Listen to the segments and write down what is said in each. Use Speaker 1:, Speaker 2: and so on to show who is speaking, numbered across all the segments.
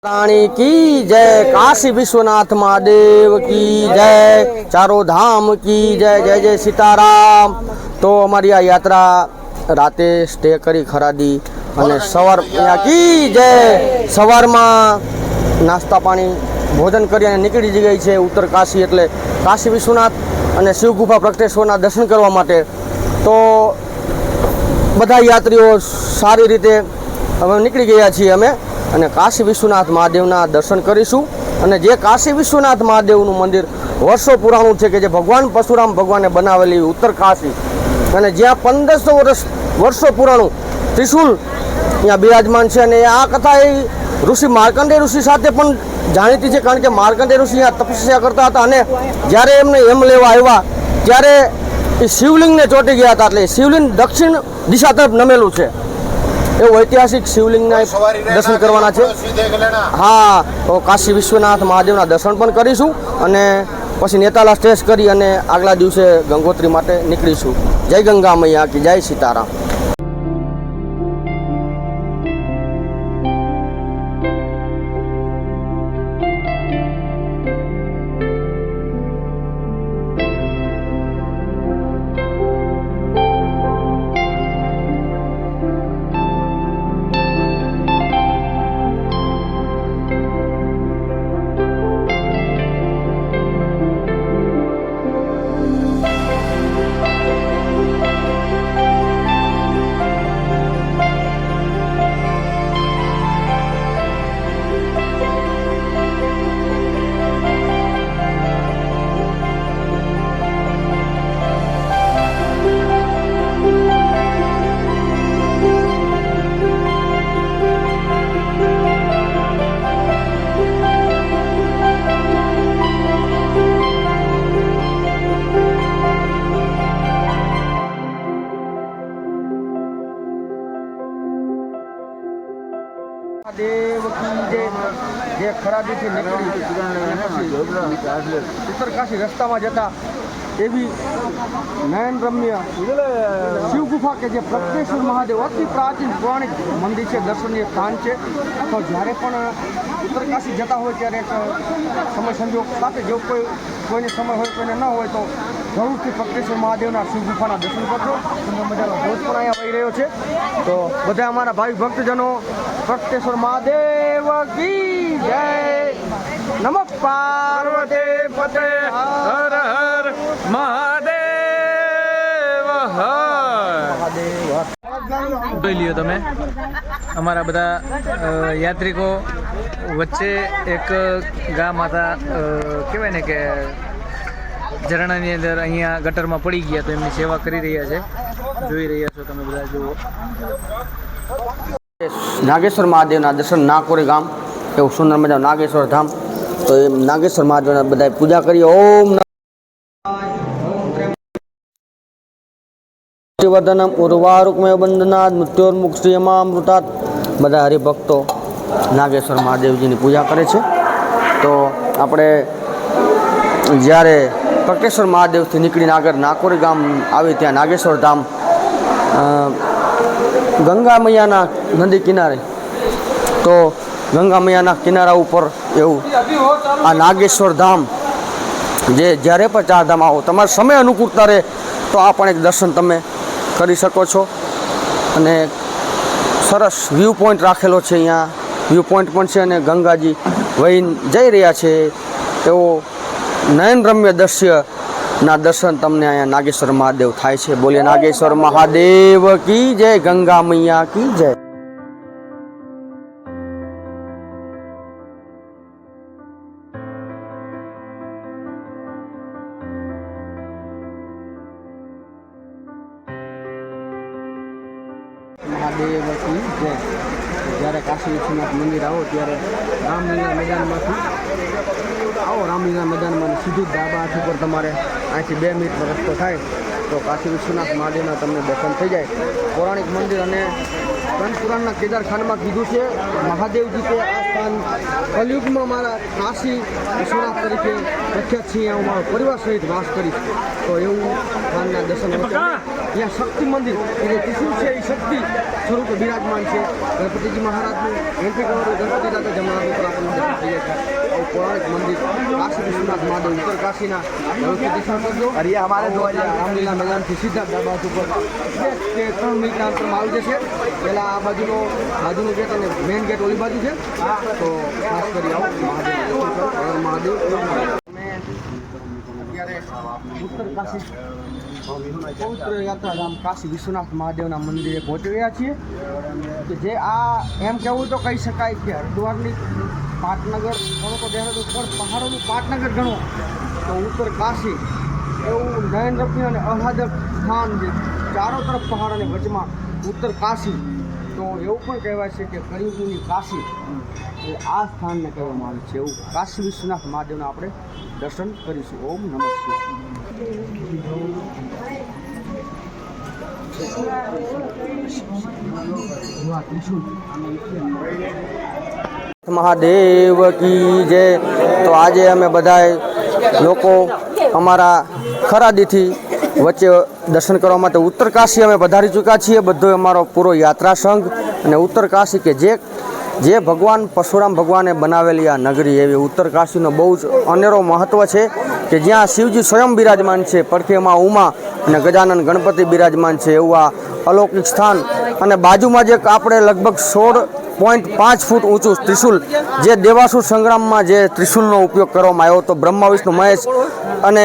Speaker 1: रानी की जय, काशी विश्वनाथ महादेव की जय, चारों धाम की जय, जय जय सीताराम। तो अमरी आ यात्रा राते स्टे करी खरादी અને સવાર કી જય સવારમાં નાસ્તા પાણી ભોજન કરી અને નીકળી ગઈ છે ઉત્તર કાશી એટલે કાશી વિશ્વનાથ અને શિવ ગુફા પ્રગટેશ્વરના દર્શન કરવા માટે। તો બધા યાત્રીઓ સારી રીતે અમે નીકળી ગયા છીએ અમે અને કાશી વિશ્વનાથ મહાદેવના દર્શન કરીશું। અને જે કાશી વિશ્વનાથ મહાદેવનું મંદિર વર્ષો પુરાણું છે કે જે ભગવાન પરશુરામ ભગવાને બનાવેલી ઉત્તર કાશી અને જ્યાં 1500 વર્ષો પુરાણું ત્રિશુલ અહીંયા બિરાજમાન છે। અને આ કથા એ ઋષિ માર્કંડેય ઋષિ સાથે પણ જાણીતી છે, કારણ કે માર્કંડેય ઋષિ અહીંયા તપસ્યા કરતા હતા અને જ્યારે એમને એમ લેવા આવ્યા ત્યારે એ શિવલિંગને ચોંટી ગયા હતા, એટલે શિવલિંગ દક્ષિણ દિશા તરફ નમેલું છે। એવું ઐતિહાસિક શિવલિંગના દર્શન કરવાના છે। હા, તો કાશી વિશ્વનાથ મહાદેવના દર્શન પણ કરીશું અને પછી નેતાલા સ્ટેજ કરી અને આગલા દિવસે ગંગોત્રી માટે નીકળીશું। જય ગંગા મૈયા કી જય, સીતારામ। देव की जय। જે ખરાદીથી નીકળી ઉત્તર કાશી રસ્તામાં જતા એવી નયનરમ્ય શિવ ગુફા કે જે પ્રગટેશ્વર મહાદેવ અતિ પ્રાચીન પૌરાણિક મંદિર છે, દર્શનીય સ્થાન છે। તો જ્યારે પણ ઉત્તર કાશી જતા હોય ત્યારે એક સમય સંજોગ સાથે જો કોઈને સમય હોય કોઈને ન હોય તો જરૂરથી પ્રગટેશ્વર મહાદેવના શિવ ગુફાના દર્શન કરજો। સુંદર મજાનો ધોધ પણ અહીંયા વહી રહ્યો છે। તો બધા અમારા ભાઈ ભક્તજનો પ્રગટેશ્વર મહાદેવ કી જય, નમઃ પાર્વતી પતે, હર હર મહાદેવ હર।
Speaker 2: જોઈ લ્યો તમે અમારા બધા યાત્રિકો વચ્ચે એક ગામ હતા, કહેવાય ને કે ઝરણાની અંદર અહીંયા ગટરમાં પડી ગયા, તો એમની સેવા કરી રહ્યા છે। જોઈ રહ્યા છો તમે બધા, જુઓ।
Speaker 1: નાગેશ્વર મહાદેવના દર્શન નાકોરી ગામ એવું સુંદર મજાનું નાગેશ્વર ધામ। તો એ નાગેશ્વર મહાદેવના બધા પૂજા કરીએ। ઓમ વર્ધનમ ઉર્વારુકમય બંધનાથ મૃત્યોર્મુક્ષિયમામૃતાત। બધા હરિભક્તો નાગેશ્વર મહાદેવજીની પૂજા કરે છે। તો આપણે જ્યારે પ્રગટેશ્વર મહાદેવથી નીકળીને આગળ નાકોરી ગામ આવી ત્યાં નાગેશ્વર ધામ ગંગા મૈયાના નદી કિનારે, તો ગંગા મૈયાના કિનારા ઉપર એવું આ નાગેશ્વર ધામ, જે જ્યારે પણ ચારધામ આવો તમારા સમય અનુકૂળતા રહે તો આ પણ એક દર્શન તમે કરી શકો છો। અને સરસ વ્યૂ પોઈન્ટ રાખેલો છે, અહીંયા વ્યૂ પોઈન્ટ પણ છે અને ગંગાજી વહી જઈ રહ્યા છે એવો નયનરમ્ય દૃશ્યના દર્શન તમને અહીંયા નાગેશ્વર મહાદેવ થાય છે। બોલીએ નાગેશ્વર મહાદેવ કી જય, ગંગા મૈયા કી જય। મહાદેવ કી જય। જ્યારે કાશી વિશ્વનાથ મંદિર આવો ત્યારે રામલીલા મેદાનમાંથી આવો, રામલીલા મેદાનમાં સીધું ડાબા હાથ ઉપર તમારે અહીંથી 2 મિનિટનો રસ્તો થાય તો કાશી વિશ્વનાથ મહાદેવના તમને દર્શન થઈ જાય। પૌરાણિક મંદિર અને ગ્રંથ પુરાણના કેદારખાનમાં કીધું છે મહાદેવજી કે આ સ્થાન કલયુગમાં મારા કાશી વિશ્વનાથ તરીકે પ્રખ્યાત છે. હું મારો પરિવાર સહિત વાસ કરીશ. તો એવું સ્થાનના દર્શન અહીંયા શક્તિ મંદિર કે જે ત્રિશુલ છે એ શક્તિ સ્વરૂપે બિરાજમાન છે. ગણપતિજી મહારાજનું એન્ટ્રી કરવાનું ગણપતિ દાદા જમણા ઉપર આપણને દર્શન થઈ જાય છે. આવું પૌરાણિક મંદિર કાશી વિશ્વનાથ મહાદેવ ઉત્તર કાશીના દર્શન કરજો. રામલીલા મેદાનથી સીધા ડાબા ઉપર 2-3 મિનિટના અંતરમાં આવી જશે. પહેલાં આ બાજુનો ગેટ અને મેઇન ગેટ ઓલી બાજુ છે. તો ખાસ કરી આવો મહાદેવ. અત્યારે ઉત્તર કાશી પવિત્ર યાત્રાધામ કાશી વિશ્વનાથ મહાદેવના મંદિરે પહોંચી ગયા છીએ. કે જે આ એમ કહેવું તો કહી શકાય કે હરિદ્વારની પાટનગર ગણો તો દેહરાદૂન પણ પહાડોનું પાટનગર ગણો તો ઉત્તર કાશી એવું નયનરમ્ય અને આહ્લાદક સ્થાન છે. ચારો તરફ પહાડ અને વચમાં ઉત્તર કાશી. તો એવું પણ કહેવાય છે કે કળિયુગની કાશી એ આ સ્થાનને કહેવામાં આવે છે. એવું કાશી વિશ્વનાથ મહાદેવના આપણે દર્શન કરીશું. ઓમ નમઃ શિવાય. મહાદેવ કી જય. તો આજે અમે બધાય લોકો અમારા ખરાદીથી વચ્ચે દર્શન કરવા માટે ઉત્તર કાશી અમે પધારી ચૂક્યા છીએ. બધો અમારો પૂરો યાત્રા સંઘ અને ઉત્તર કાશી કે જે ભગવાન પરશુરામ ભગવાને બનાવેલી આ નગરી એવી ઉત્તર કાશીનો બહુ જ અનેરો મહત્ત્વ છે કે જ્યાં શિવજી સ્વયં બિરાજમાન છે. પડખેમાં ઉમા અને ગજાનન ગણપતિ બિરાજમાન છે. એવું આ અલૌકિક સ્થાન અને બાજુમાં જે આપણે લગભગ 16.5 ફૂટ ઊંચું ત્રિશુલ જે દેવાસુર સંગ્રામમાં જે ત્રિશુલનો ઉપયોગ કરવામાં આવ્યો હતો. બ્રહ્મા વિષ્ણુ મહેશ અને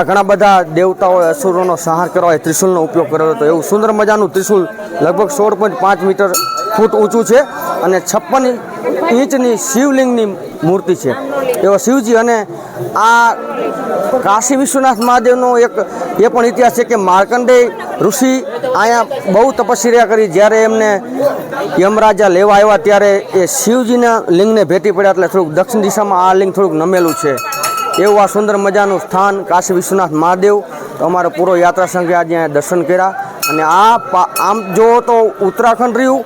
Speaker 1: ઘણા બધા દેવતાઓએ અસુરોનો સંહાર કરવા એ ત્રિશુલનો ઉપયોગ કર્યો હતો. એવું સુંદર મજાનું ત્રિશુલ લગભગ 16.5 ફૂટ ઊંચું છે અને 56 ઇંચની શિવલિંગની મૂર્તિ છે. એવો શિવજી અને આ કાશી વિશ્વનાથ મહાદેવનો એક એ પણ ઇતિહાસ છે કે માર્કંડેય ઋષિ અહીંયા બહુ તપસ્યા કરી. જ્યારે એમને યમરાજા લેવા આવ્યા ત્યારે એ શિવજીના લિંગને ભેટી પડ્યા એટલે થોડુંક દક્ષિણ દિશામાં આ લિંગ થોડુંક નમેલું છે. એવું આ સુંદર મજાનું સ્થાન કાશી વિશ્વનાથ મહાદેવ. તો અમારો પૂરો યાત્રા સંઘે આજે દર્શન કર્યા. અને આમ જુઓ તો ઉત્તરાખંડ રહ્યું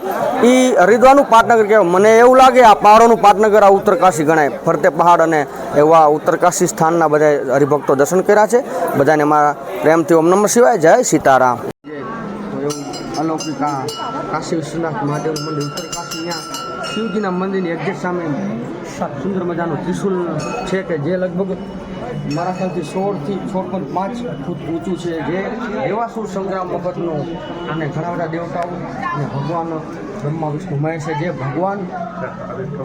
Speaker 1: એ હરિદ્વારનું પાટનગર કહેવાય. મને એવું લાગે આ પહાડોનું પાટનગર આ ઉત્તર કાશી ગણાય. ફરતે પહાડ અને એવા ઉત્તર કાશી સ્થાનના બધા હરિભક્તો દર્શન કર્યા છે. બધાને મારા પ્રેમથી ઓમ નમઃ શિવાય. જય સીતારામ. તો એવું અલૌકિક આ કાશી વિશ્વનાથ મહાદેવ મંદિર ઉત્તર કાશી ત્યાં શિવજીના મંદિરની એક્ઝેક્ટ સામે સુંદર મજાનું ત્રિશુલ છે કે જે લગભગ મારા ખ્યાલથી 16.5 ફૂટ ઊંચું છે. જે દેવાસુર સંગ્રામ વખતનું અને ઘણા બધા દેવતાઓ અને ભગવાન બ્રહ્મા વિષ્ણુ મહેશ જે ભગવાન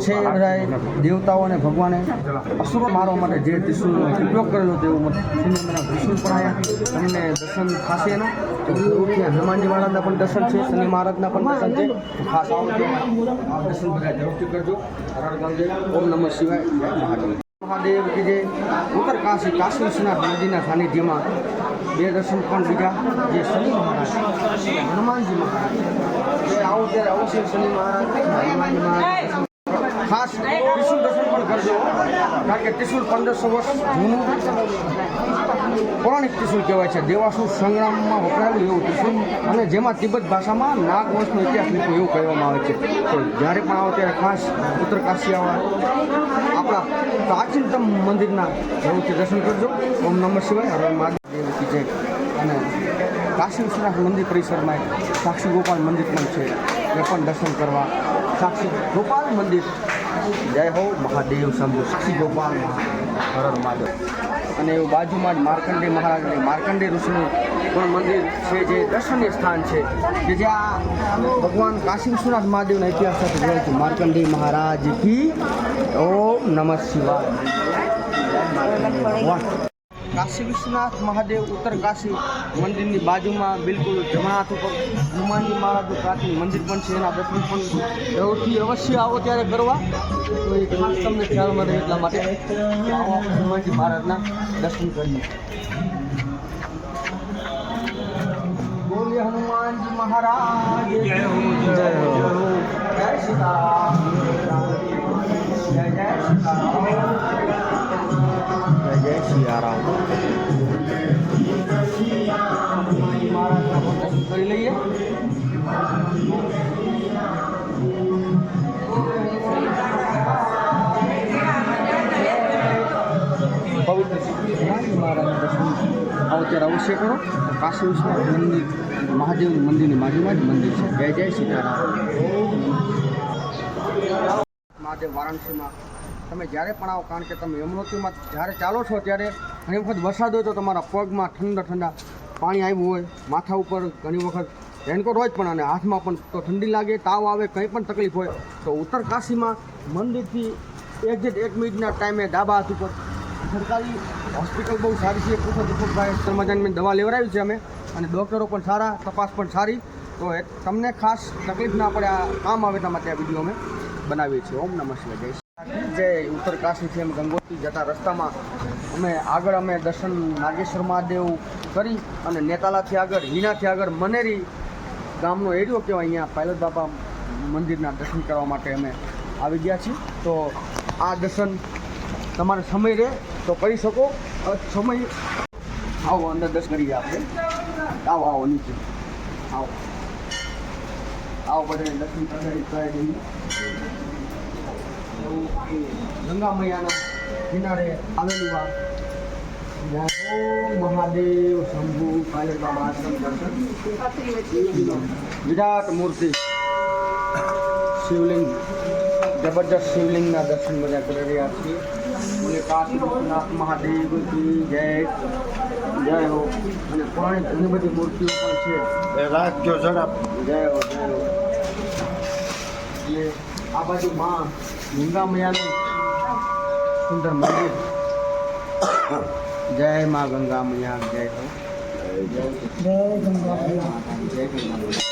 Speaker 1: છે એ બધા દેવતાઓ અને ભગવાને અસુરો મારવા માટે જે ત્રિશુલનો ઉપયોગ કરેલો હતો એવું ત્રિશુલ પણ આવ્યા તમને દર્શન થશે એના. તો હનુમાનજી મહારાજના પણ દર્શન છે, શનિ મહારાજના પણ દર્શન છે. ખાસ આવો દર્શન બધા જરૂરથી કરજો. ઓમ નમઃ શિવાય. મહાદેવ કે જે ઉત્તર કાશી કાશી વિશ્વનાથ નદીના સાનિધ્યમાં બે દર્શન પણ બીજા જે શનિ મહારાજ હનુમાનજી મહારાજ જે આવો ત્યારે અવશ્ય શનિ મહારાજ હનુમાનજી મહારાજ ખાસ ત્રિશુલ દર્શન પણ કરજો. કારણ કે ત્રિશુલ 1500 વર્ષ જૂનું પૌરાણિક ત્રિશુલ કહેવાય છે. દેવાસુર સંગ્રામમાં વપરાયેલું એવું ત્રિશુલ અને જેમાં તિબ્બત ભાષામાં નાગવંશનો ઇતિહાસ લીધો એવું કહેવામાં આવે છે. તો જ્યારે પણ આવો ત્યારે ખાસ ઉત્તર કાશી આપણા પ્રાચીનતમ મંદિરના જરૂરથી દર્શન કરજો. ઓમ નમઃ શિવાય. હર મહાદેવ કી જય. અને કાશી વિશ્વનાથ મંદિર પરિસરમાં સાક્ષી ગોપાલ મંદિર પણ છે. એ પણ દર્શન કરવા સાક્ષી ગોપાલ મંદિર. જય હો મહાદેવ શંભુ. સાક્ષી ગોપાલ હર મહાદેવ. અને એવું બાજુમાં જ માર્કંડેય ઋષિનું પણ મંદિર છે જે દર્શનીય સ્થાન છે કે જ્યાં ભગવાન કાશી વિશ્વનાથ મહાદેવના ઇતિહાસ સાથે જોડાય છે. માર્કંડેય મહારાજ કી ઓમ નમઃ શિવાય. કાશી વિશ્વનાથ મહાદેવ ઉત્તર કાશી મંદિરની બાજુમાં બિલકુલ જમણા હાથ ઉપર હનુમાનજી મહારાજનું પ્રાચીન મંદિર પણ છે. એના દર્શન પણ જરૂરથી અવશ્ય આવો ત્યારે કરવા. તો એ ખાસ તમને ખ્યાલ મળે એટલા માટે આવો હનુમાનજી મહારાજના દર્શન કરીએ. બોલીએ હનુમાનજી મહારાજ જય હો. જય સીતારામ. જય જય સીતારામ. જય સિયારામ. મહારાજના દર્શન કરી લઈએ. આવો ત્યારે અવશ્ય કરો. કાશી વિશ્વનાથ મંદિર મહાદેવનું મંદિરની બાજુમાં જ મંદિર છે. જય જય સીતારામ. મહાદેવ વારાણસીમાં તમે જ્યારે પણ આવો, કારણ કે તમે યમનોત્રીમાં જ્યારે ચાલો છો ત્યારે ઘણી વખત વરસાદ હોય તો તમારા પગમાં ઠંડા પાણી આવ્યું હોય, માથા ઉપર ઘણી વખત રેનકોટ હોય જ પણ, અને હાથમાં પણ તો ઠંડી લાગે, તાવ આવે, કંઈ પણ તકલીફ હોય તો ઉત્તર કાશીમાં મંદિરથી એક્ઝેક્ટ 1 મિનિટના ટાઈમે ડાબા હાથ ઉપર સરકારી હોસ્પિટલ બહુ સારી છે. પૂછો દીપકભાઈ મજાની દવા લેવડાવી છે અમે, અને ડૉક્ટરો પણ સારા, તપાસ પણ સારી. તો તમને ખાસ તકલીફ ના પડે, આ કામ આવે એટલા માટે આ વિડીયો અમે બનાવીએ છીએ. ઓમ નમઃ શિવાય. જય ઉત્તર કાશીથી અમે ગંગોત્રી જતા રસ્તામાં અમે દર્શન નાગેશ્વર મહાદેવ કરી અને નેતાલાથી આગળ, હીનાથી આગળ મનેરી ગામનો એરિયો કહેવાય, અહીંયા પાયલટ બાબા મંદિરના દર્શન કરવા માટે અમે આવી ગયા છીએ. તો આ દર્શન તમારે સમય રહે તો કરી શકો. સમય આવો અંદર દર્શન કરીએ આપણે. આવો નીચે આવો બધા દર્શન કરી દઈએ. ગંગા મૈયાના કિનારે આવેલું આ મહાદેવ શંભુ પાયલટ બાબા આશ્રમ દર્શન. વિરાટ મૂર્તિ શિવલિંગ, જબરજસ્ત શિવલિંગના દર્શન બધા કરી રહ્યા છીએ. બોલે કાશી વિશ્વનાથ મહાદેવ કી જય જય હો. અને પુરાણી ઘણી બધી મૂર્તિઓ પણ છે.
Speaker 3: રાખજો ઝડપ.
Speaker 1: જય હો જય હો. એટલે આ બાજુ માં ગંગા મૈયાનું સુંદર મંદિર. જય માં ગંગા મૈયા જય હો. જય ગંગા મૈયા જય ગંગા મૈયા.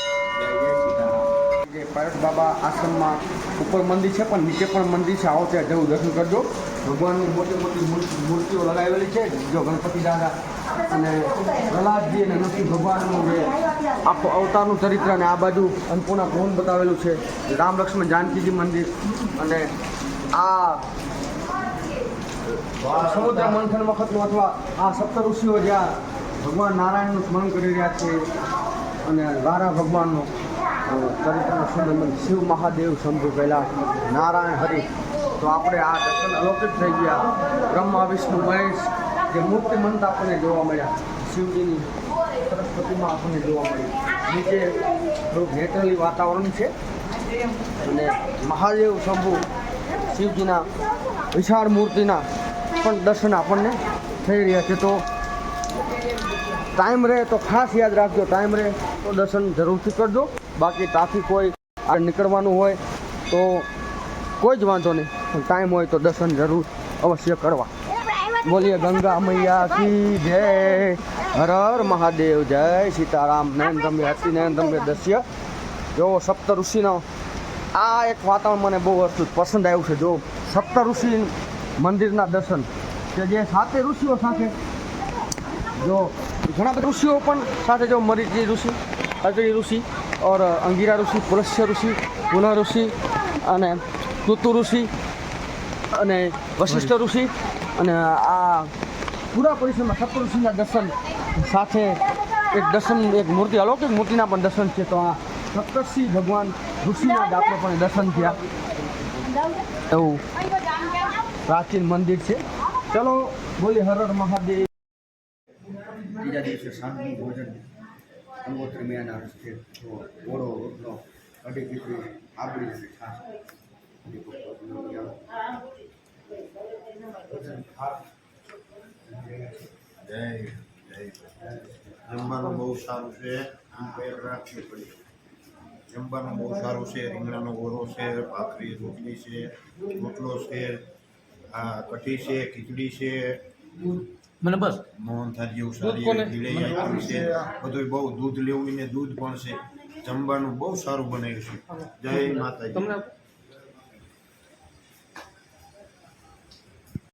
Speaker 1: જે પાયલટ બાબા આશ્રમમાં ઉપર મંદિર છે પણ નીચે પણ મંદિર છે. આવો ત્યાં જવું દર્શન કરજો. ભગવાનની મોટી મોટી મૂર્તિઓ લગાવેલી છે. જો ગણપતિ દાદા અને પ્રહલાદજી અને નરસિંહ ભગવાનનું જે આખો અવતારનું ચરિત્ર, અને આ બાજુ અન્નપૂર્ણા ભવન બતાવેલું છે. રામ લક્ષ્મણ જાનકીજી મંદિર, અને આ સમુદ્ર મંથન વખતનું અથવા આ સપ્ત ઋષિઓ જ્યાં ભગવાન નારાયણનું સ્મરણ કરી રહ્યા છે, અને વારા ભગવાનનો ચરિત્રનો સુંદર મંદિર. શિવ મહાદેવ શંભુ કૈલાસ નારાયણ હરિ. તો આપણે આ દર્શન અલૌકિક થઈ ગયા. બ્રહ્મા વિષ્ણુ મહેશ જે મૂર્તિમંત આપણને જોવા મળ્યા. શિવજીની સરસ્વતીમાં આપણને જોવા મળ્યું. નીચે થોડુંક નેચરલી વાતાવરણ છે, અને મહાદેવ શંભુ શિવજીના વિશાળ મૂર્તિના પણ દર્શન આપણને થઈ રહ્યા છે. તો ટાઈમ રહે તો ખાસ યાદ રાખજો, ટાઈમ રહે તો દર્શન જરૂરથી કરજો. બાકી ટ્રાફિક હોય, આગળ નીકળવાનું હોય તો કોઈ જ વાંધો નહીં, પણ ટાઈમ હોય તો દર્શન જરૂર અવશ્ય કરવા. બોલીએ ગંગા મૈયા કી જય. હર હર મહાદેવ. જય સીતારામ. નયનરમ્ય અતિ નયનરમ્ય દ્રશ્ય. જો સપ્ત ઋષિનો આ એક વાતાવરણ મને બહુ પસંદ આવ્યું છે. જો સપ્ત ઋષિ મંદિરના દર્શન કે જે 7 ઋષિઓ સાથે, જો ઘણા બધા ઋષિઓ પણ સાથે, જો મરીચી ઋષિ, અત્રિ ઋષિ, और अंगिरा ऋषि, पुलस्त्य ऋषि, पुनः ऋषि, અને તુતુ ઋષિ, અને વશિષ્ઠ ઋષિ, અને આ પૂરા પરિસરમાં સપ્ત ઋષિના દર્શન સાથે એક મૂર્તિ, અલૌકિક મૂર્તિના પણ દર્શન છે. તો આ સપ્તર્ષિ ભગવાન ઋષિના જ આપણે પણ દર્શન થયા એવું પ્રાચીન મંદિર છે. ચલો બોલી હર હર મહાદેવ. ત્રીજા દિવસે સાંજનું ભોજન ગંગોત્રી મૈયાના રસ્તે ઓળો રોટલો, કઢી ખીચડી, આંબળી અને છાશ.
Speaker 3: જમવાનું બહુ સારું છે. રાખવી પડી. જમવાનું બહુ સારું છે. રીંગણાનો ઓરો છે, ભાખરી રોટલી છે, રોટલો છે, કઢી છે, ખીચડી છે,
Speaker 2: મને બસ
Speaker 3: મોહનથાળ જેવું સારી એવી આઈટમ છે. બધું બહુ દૂધ લેવું ને દૂધ પણ છે. જમવાનું બહુ સારું બનાવ્યું છે. જય માતાજી.